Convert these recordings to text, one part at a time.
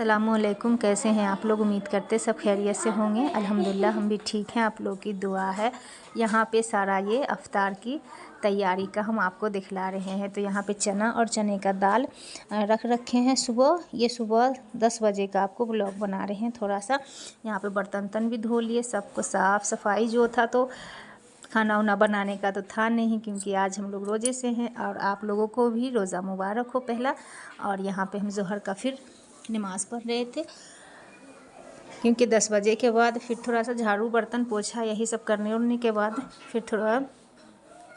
अस्सलामुअलैकुम। कैसे हैं आप लोग? उम्मीद करते सब खैरियत से होंगे। अल्हम्दुलिल्लाह हम भी ठीक हैं, आप लोग की दुआ है। यहाँ पे सारा ये अफ्तार की तैयारी का हम आपको दिखला रहे हैं। तो यहाँ पे चना और चने का दाल रख रखे हैं सुबह। ये सुबह 10 बजे का आपको ब्लॉग बना रहे हैं। थोड़ा सा यहाँ पे बर्तन भी धो लिए, सबको साफ़ सफाई जो था, तो खाना वाना बनाने का तो था नहीं, क्योंकि आज हम लोग रोज़े से हैं। और आप लोगों को भी रोज़ा मुबारक हो पहला। और यहाँ पे हम ज़ोहर का फिर नमाज़ पढ़ रहे थे, क्योंकि 10 बजे के बाद फिर थोड़ा सा झाड़ू बर्तन पोछा यही सब करने उड़ने के बाद फिर थोड़ा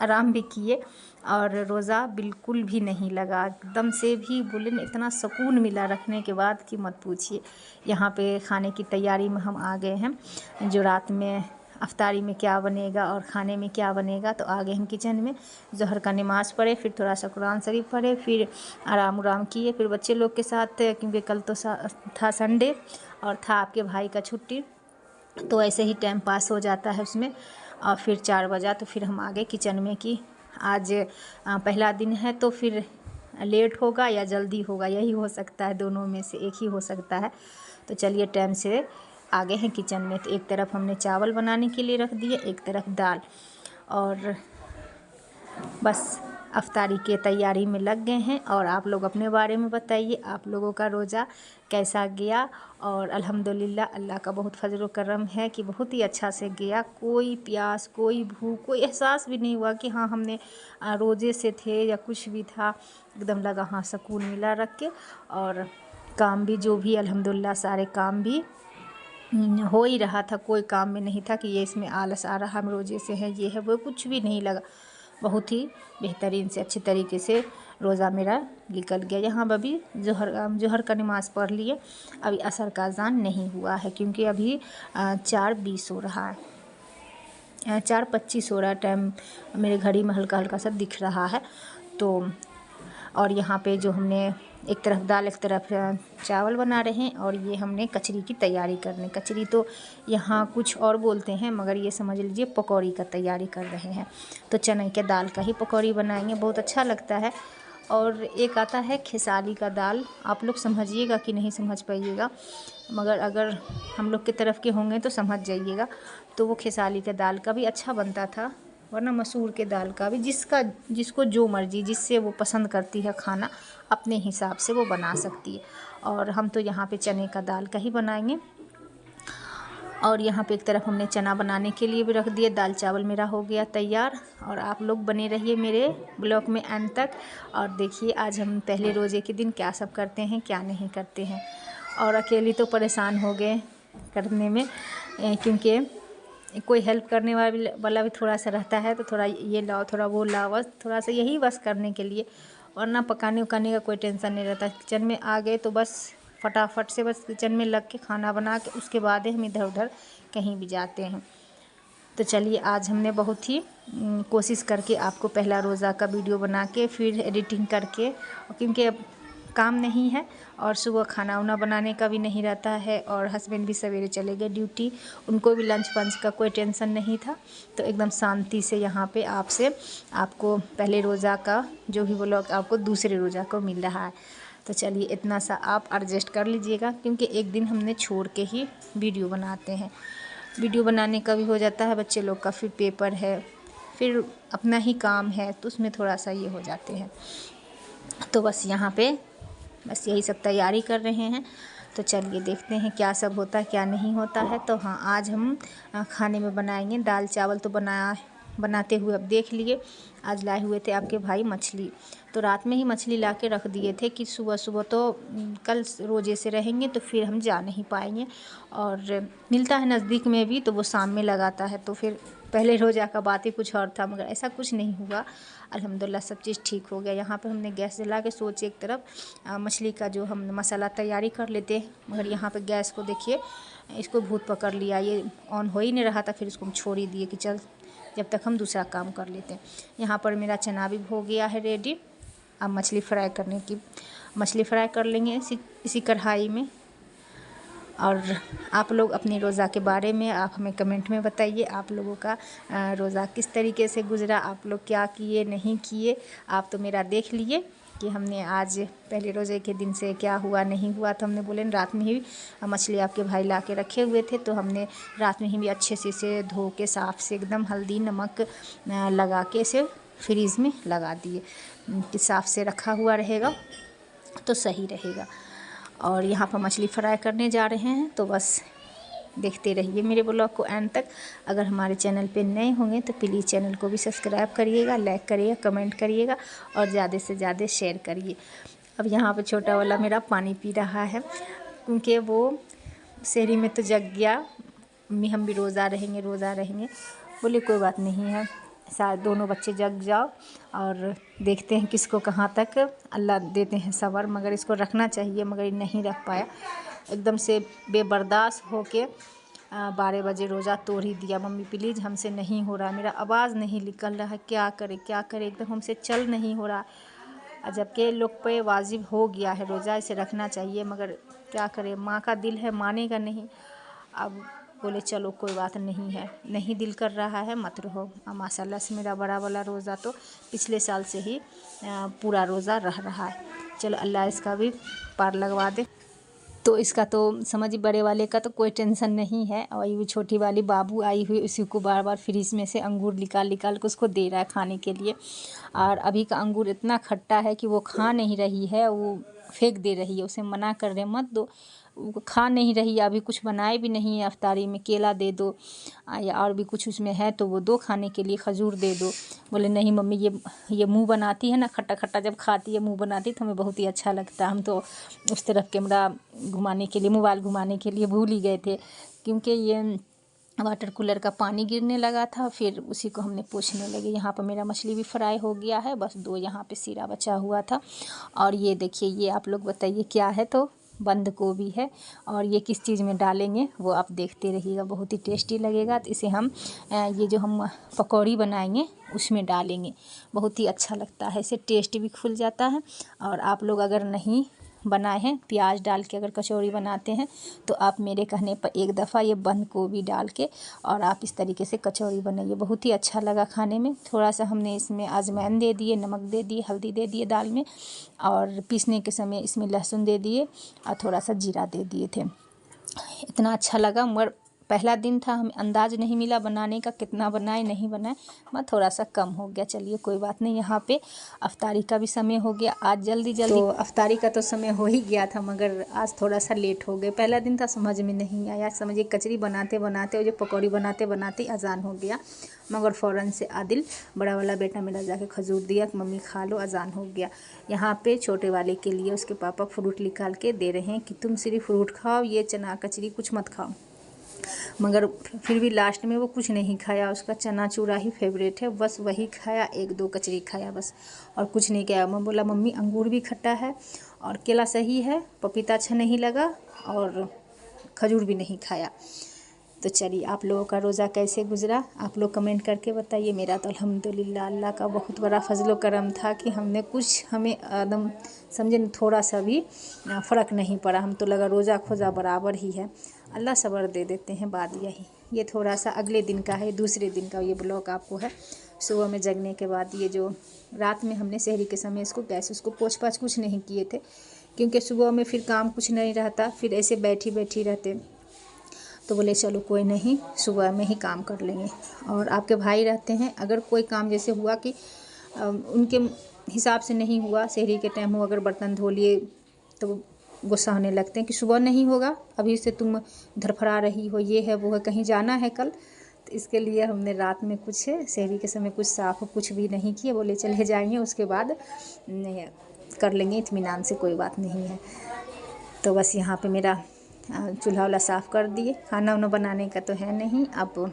आराम भी किए। और रोज़ा बिल्कुल भी नहीं लगा, एकदम से भी बोले न, इतना सुकून मिला रखने के बाद कि मत पूछिए। यहाँ पे खाने की तैयारी में हम आ गए हैं। जो रात में अफ्तारी में क्या बनेगा और खाने में क्या बनेगा, तो आ गए हम किचन में। ज़ोहर का नमाज़ पढ़े, फिर थोड़ा सा कुरान शरीफ पढ़े, फिर आराम किए, फिर बच्चे लोग के साथ, क्योंकि कल तो था संडे और था आपके भाई का छुट्टी, तो ऐसे ही टाइम पास हो जाता है उसमें। और फिर 4 बजा तो फिर हम आ गए किचन में कि आज पहला दिन है, तो फिर लेट होगा या जल्दी होगा, यही हो सकता है, दोनों में से एक ही हो सकता है। तो चलिए टाइम से आ गए हैं किचन में। तो एक तरफ हमने चावल बनाने के लिए रख दिए, एक तरफ दाल, और बस अफ्तारी के तैयारी में लग गए हैं। और आप लोग अपने बारे में बताइए, आप लोगों का रोज़ा कैसा गया। और अल्हम्दुलिल्लाह अल्लाह का बहुत फजल करम है कि बहुत ही अच्छा से गया। कोई प्यास, कोई भूख, कोई एहसास भी नहीं हुआ कि हाँ हमने रोज़े से थे या कुछ भी था। एकदम लगा हाँ सुकून मिला रख के। और काम भी जो भी अल्हम्दुलिल्लाह सारे काम भी हो ही रहा था। कोई काम में नहीं था कि ये इसमें आलस आ रहा, हम रोज़े से हैं, ये है वो, कुछ भी नहीं लगा। बहुत ही बेहतरीन से अच्छे तरीके से रोज़ा मेरा निकल गया। यहाँ अभी जोहर का नमाज़ पढ़ लिए, अभी असर का अज़ान नहीं हुआ है, क्योंकि अभी 4:20 हो रहा है, 4:25 हो रहा है टाइम। मेरे घड़ी में हल्का हल्का सा दिख रहा है। तो और यहाँ पे जो हमने एक तरफ दाल एक तरफ चावल बना रहे हैं, और ये हमने कचरी की तैयारी करने, कचरी तो यहाँ कुछ और बोलते हैं, मगर ये समझ लीजिए पकौड़ी का तैयारी कर रहे हैं। तो चने के दाल का ही पकौड़ी बनाएंगे, बहुत अच्छा लगता है। और एक आता है खेसारी का दाल, आप लोग समझिएगा कि नहीं समझ पाइएगा, मगर अगर हम लोग की तरफ के होंगे तो समझ जाइएगा। तो वो खेसारी के दाल का भी अच्छा बनता था, वरना मसूर के दाल का भी, जिसको जो मर्ज़ी, जिससे वो पसंद करती है खाना, अपने हिसाब से वो बना सकती है। और हम तो यहाँ पे चने का दाल का ही बनाएंगे। और यहाँ पे एक तरफ हमने चना बनाने के लिए भी रख दिए। दाल चावल मेरा हो गया तैयार। और आप लोग बने रहिए मेरे ब्लॉग में एंड तक, और देखिए आज हम पहले रोज़े के दिन क्या सब करते हैं, क्या नहीं करते हैं। और अकेली तो परेशान हो गए करने में, क्योंकि कोई हेल्प करने वाला भी थोड़ा सा रहता है, तो थोड़ा ये लाओ थोड़ा वो लाओ, बस थोड़ा सा यही बस करने के लिए, वरना पकाने उकाने का कोई टेंशन नहीं रहता। किचन में आ गए तो बस फटाफट से बस किचन में लग के खाना बना के उसके बाद ही हम इधर उधर कहीं भी जाते हैं। तो चलिए आज हमने बहुत ही कोशिश करके आपको पहला रोज़ा का वीडियो बना के फिर एडिटिंग करके, क्योंकि अब काम नहीं है और सुबह खाना वाना बनाने का भी नहीं रहता है, और हस्बैंड भी सवेरे चले गए ड्यूटी, उनको भी लंच पंच का कोई टेंशन नहीं था। तो एकदम शांति से यहाँ पे आपको पहले रोज़ा का जो भी ब्लॉग आपको दूसरे रोज़ा को मिल रहा है। तो चलिए इतना सा आप एडजस्ट कर लीजिएगा, क्योंकि एक दिन हमने छोड़ के ही वीडियो बनाते हैं। वीडियो बनाने का भी हो जाता है, बच्चे लोग का फिर पेपर है, फिर अपना ही काम है, तो उसमें थोड़ा सा ये हो जाते हैं। तो बस यहाँ पे बस यही सब तैयारी कर रहे हैं। तो चलिए देखते हैं क्या सब होता है क्या नहीं होता है। तो हाँ आज हम खाने में बनाएंगे दाल चावल। तो बनाते हुए अब देख लिए, आज लाए हुए थे आपके भाई मछली, तो रात में ही मछली ला के रख दिए थे कि सुबह सुबह तो कल रोज़े से रहेंगे तो फिर हम जा नहीं पाएंगे। और मिलता है नज़दीक में भी, तो वो शाम में लगाता है, तो फिर पहले रोज़ा का बात ही कुछ और था, मगर ऐसा कुछ नहीं हुआ। अल्हम्दुलिल्लाह सब चीज़ ठीक हो गया। यहाँ पे हमने गैस जला के सोचे एक तरफ मछली का जो हम मसाला तैयारी कर लेते हैं, मगर यहाँ पे गैस को देखिए इसको भूत पकड़ लिया, ये ऑन हो ही नहीं रहा था। फिर इसको हम छोड़ ही दिए कि चल जब तक हम दूसरा काम कर लेते हैं। यहाँ पर मेरा चना भी हो गया है रेडी। अब मछली फ्राई कर लेंगे इसी कढ़ाई में। और आप लोग अपने रोज़ा के बारे में आप हमें कमेंट में बताइए, आप लोगों का रोज़ा किस तरीके से गुज़रा, आप लोग क्या किए नहीं किए। आप तो मेरा देख लिए कि हमने आज पहले रोज़े के दिन से क्या हुआ नहीं हुआ, तो हमने बोले रात में ही मछली आपके भाई ला के रखे हुए थे, तो हमने रात में ही भी अच्छे से इसे धो के साफ़ से एकदम हल्दी नमक लगा के इसे फ्रीज़ में लगा दिए कि साफ़ से रखा हुआ रहेगा तो सही रहेगा। और यहाँ पर मछली फ्राई करने जा रहे हैं, तो बस देखते रहिए मेरे ब्लॉग को एंड तक। अगर हमारे चैनल पे नए होंगे तो प्लीज़ चैनल को भी सब्सक्राइब करिएगा, लाइक करिएगा, कमेंट करिएगा और ज़्यादा से ज़्यादा शेयर करिए। अब यहाँ पे छोटा वाला मेरा पानी पी रहा है क्योंकि वो शहरी में तो जग गया, मम्मी हम भी रोज़ा रहेंगे। बोले कोई बात नहीं है, शायद दोनों बच्चे जग जाओ और देखते हैं किसको कहाँ तक अल्लाह देते हैं सब्र, मगर इसको रखना चाहिए मगर नहीं रख पाया। एकदम से बेबर्दाश्त होके 12 बजे रोज़ा तोड़ ही दिया। मम्मी प्लीज़ हमसे नहीं हो रहा, मेरा आवाज़ नहीं निकल रहा है, क्या करे एकदम हमसे चल नहीं हो रहा। जबकि लोग पे वाजिब हो गया है रोज़ा, इसे रखना चाहिए मगर क्या करे, माँ का दिल है मानेगा नहीं। अब बोले चलो कोई बात नहीं है, नहीं दिल कर रहा है मत रहो। माशाल्लाह से मेरा बड़ा वाला रोज़ा तो पिछले साल से ही पूरा रोज़ा रह रहा है। चलो अल्लाह इसका भी पार लगवा दे। तो इसका तो समझ बड़े वाले का तो कोई टेंशन नहीं है, और ये छोटी वाली बाबू आई हुई उसी को बार बार फ्रिज में से अंगूर निकाल के उसको दे रहा है खाने के लिए। और अभी का अंगूर इतना खट्टा है कि वो खा नहीं रही है, वो फेंक दे रही है, उसे मना कर रहे मत दो, वो खा नहीं रही है। अभी कुछ बनाए भी नहीं है अफ्तारी में, केला दे दो या और भी कुछ उसमें है तो वो दो खाने के लिए, खजूर दे दो। बोले नहीं मम्मी ये मुंह बनाती है ना, खट्टा खट्टा जब खाती है मुंह बनाती है तो हमें बहुत ही अच्छा लगता है। हम तो उस तरफ कैमरा घुमाने के लिए, मोबाइल घुमाने के लिए भूल ही गए थे, क्योंकि ये वाटर कूलर का पानी गिरने लगा था, फिर उसी को हमने पोंछने लगे। यहाँ पर मेरा मछली भी फ्राई हो गया है, बस 2 यहाँ पे सिरा बचा हुआ था। और ये देखिए, ये आप लोग बताइए क्या है, तो बंद गोभी है। और ये किस चीज़ में डालेंगे वो आप देखते रहिएगा, बहुत ही टेस्टी लगेगा। तो इसे हम ये जो हम पकौड़ी बनाएंगे उसमें डालेंगे, बहुत ही अच्छा लगता है, इससे टेस्ट भी खुल जाता है। और आप लोग अगर नहीं बनाए हैं प्याज डाल के अगर कचौड़ी बनाते हैं तो आप मेरे कहने पर एक दफ़ा ये बंद गोभी डाल के और आप इस तरीके से कचौड़ी बनाइए, बहुत ही अच्छा लगा खाने में। थोड़ा सा हमने इसमें अजवाइन दे दिए, नमक दे दिए, हल्दी दे दिए दाल में, और पीसने के समय इसमें लहसुन दे दिए और थोड़ा सा जीरा दे दिए थे। इतना अच्छा लगा, मगर पहला दिन था, हमें अंदाज़ नहीं मिला बनाने का, कितना बनाए नहीं बनाए, मैं थोड़ा सा कम हो गया। चलिए कोई बात नहीं। यहाँ पे अफ्तारी का भी समय हो गया आज, जल्दी तो अफ्तारी का तो समय हो ही गया था मगर आज थोड़ा सा लेट हो गए। पहला दिन था, समझ में नहीं आया, समझिए कचरी बनाते बनाते और जो पकौड़ी बनाते बनाते अजान हो गया, मगर फ़ौरन से आदिल बड़ा वाला बेटा मेरा जाके खजूर दिया कि मम्मी खा लो, अजान हो गया। यहाँ पे छोटे वाले के लिए उसके पापा फ्रूट निकाल के दे रहे हैं कि तुम सिर्फ फ्रूट खाओ, ये चना कचरी कुछ मत खाओ। मगर फिर भी लास्ट में वो कुछ नहीं खाया, उसका चना चूरा ही फेवरेट है, बस वही खाया, 1-2 कचरी खाया बस, और कुछ नहीं खाया। मैं बोला मम्मी अंगूर भी खट्टा है और केला सही है, पपीता अच्छा नहीं लगा और खजूर भी नहीं खाया। तो चलिए, आप लोगों का रोज़ा कैसे गुज़रा आप लोग कमेंट करके बताइए। मेरा तो अल्हम्दुलिल्लाह अल्लाह का बहुत बड़ा फजलो करम था कि हमें एकदम समझे न, थोड़ा सा भी फ़र्क नहीं पड़ा। हम तो लगा रोज़ा खोजा बराबर ही है, अल्लाह सब्र दे देते हैं। बात यही, ये थोड़ा सा अगले दिन का है, दूसरे दिन का ये ब्लॉग आपको है। सुबह में जगने के बाद ये जो रात में हमने शहरी के समय इसको गैस उसको पोंछ पाछ कुछ नहीं किए थे, क्योंकि सुबह में फिर काम कुछ नहीं रहता, फिर ऐसे बैठी रहते, तो बोले चलो कोई नहीं, सुबह में ही काम कर लेंगे। और आपके भाई रहते हैं, अगर कोई काम जैसे हुआ कि उनके हिसाब से नहीं हुआ, शहरी के टाइम हो, अगर बर्तन धो लिए तो गुस्सा होने लगते हैं कि सुबह नहीं होगा, अभी से तुम धरफड़ा रही हो, ये है वो है, कहीं जाना है कल। तो इसके लिए हमने रात में कुछ शहरी के समय कुछ साफ़ कुछ भी नहीं किया, बोले चले जाएंगे उसके बाद कर लेंगे इत्मीनान से, कोई बात नहीं है। तो बस यहाँ पे मेरा चूल्हा वाला साफ़ कर दिए, खाना वाना बनाने का तो है नहीं। अब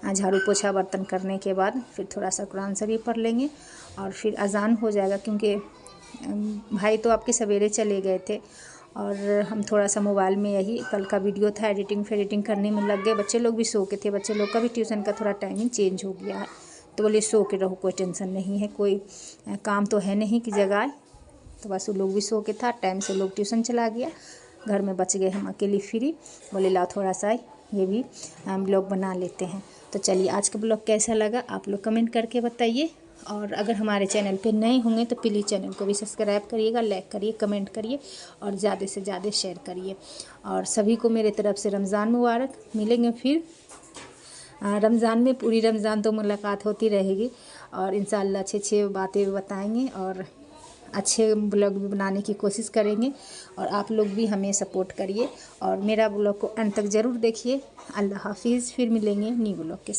झाड़ू पोछा बर्तन करने के बाद फिर थोड़ा सा कुरान शरीफ पढ़ लेंगे और फिर अजान हो जाएगा, क्योंकि भाई तो आपके सवेरे चले गए थे और हम थोड़ा सा मोबाइल में यही कल का वीडियो था, एडिटिंग करने में लग गए। बच्चे लोग भी सो के थे, बच्चे लोग का भी ट्यूशन का थोड़ा टाइमिंग चेंज हो गया है, तो बोले सो के रहो, कोई टेंशन नहीं है, कोई काम तो है नहीं कि जगाए। तो बस वो लोग भी सो के था, टाइम से लोग ट्यूशन चला गया, घर में बच गए हम अकेली फ्री। बोले लाओ थोड़ा सा ये भी ब्लॉग बना लेते हैं। तो चलिए, आज का ब्लॉग कैसा लगा आप लोग कमेंट करके बताइए। और अगर हमारे चैनल पे नए होंगे तो प्लीज़ चैनल को भी सब्सक्राइब करिएगा, लाइक करिए, कमेंट करिए और ज़्यादा से ज़्यादा शेयर करिए। और सभी को मेरे तरफ से रमज़ान मुबारक। मिलेंगे फिर रमज़ान में, पूरी रमज़ान तो मुलाकात होती रहेगी और इंशाअल्लाह अच्छे अच्छे बातें बताएंगे और अच्छे ब्लॉग भी बनाने की कोशिश करेंगे। और आप लोग भी हमें सपोर्ट करिए और मेरा ब्लॉग को अंत तक ज़रूर देखिए। अल्लाह हाफिज़। फिर मिलेंगे न्यू ब्लॉग के साथ।